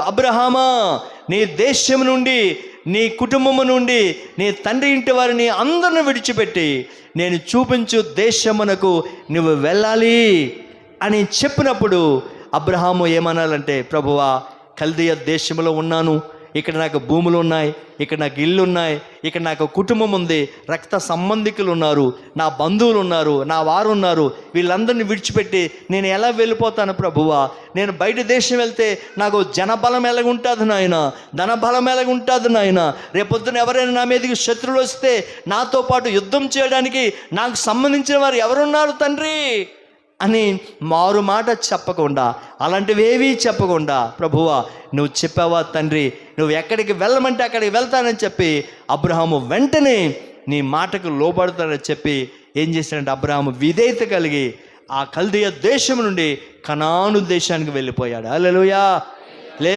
అబ్రహామా, నీ దేశం నుండి, నీ కుటుంబము నుండి, నీ తండ్రి ఇంటి వారిని అందరిని విడిచిపెట్టి నేను చూపించు దేశమునకు నువ్వు వెళ్ళాలి అని చెప్పినప్పుడు అబ్రహాము ఏమనాలంటే, ప్రభువా, కల్దీయ దేశంలో ఉన్నాను, ఇక్కడ నాకు భూములు ఉన్నాయి, ఇక్కడ నాకు ఇల్లు ఉన్నాయి, ఇక్కడ నాకు కుటుంబం ఉంది, రక్త సంబంధికులు ఉన్నారు, నా బంధువులు ఉన్నారు, నా వారు ఉన్నారు, వీళ్ళందరినీ విడిచిపెట్టి నేను ఎలా వెళ్ళిపోతాను ప్రభువా? నేను బయట దేశం వెళ్తే నాకు జనబలం ఎలాగుంటుంది నాయన, ధనబలం ఎలాగుంటుంది నాయన, రేపొద్దున ఎవరైనా నా మీదకి శత్రువులు వస్తే నాతో పాటు యుద్ధం చేయడానికి నాకు సంబంధించిన వారు ఎవరున్నారు తండ్రి అని మారు మాట చెప్పకుండా, అలాంటివేవీ చెప్పకుండా, ప్రభువా నువ్వు చెప్పావా తండ్రి, నువ్వు ఎక్కడికి వెళ్ళమంటే అక్కడికి వెళ్తానని చెప్పి అబ్రహాము వెంటనే నీ మాటకు లోబడతానని చెప్పి ఏం చేశాడంటే అబ్రహాము విధేయత కలిగి ఆ కల్దీయ దేశం నుండి కనాను దేశానికి వెళ్ళిపోయాడు. హల్లెలూయా.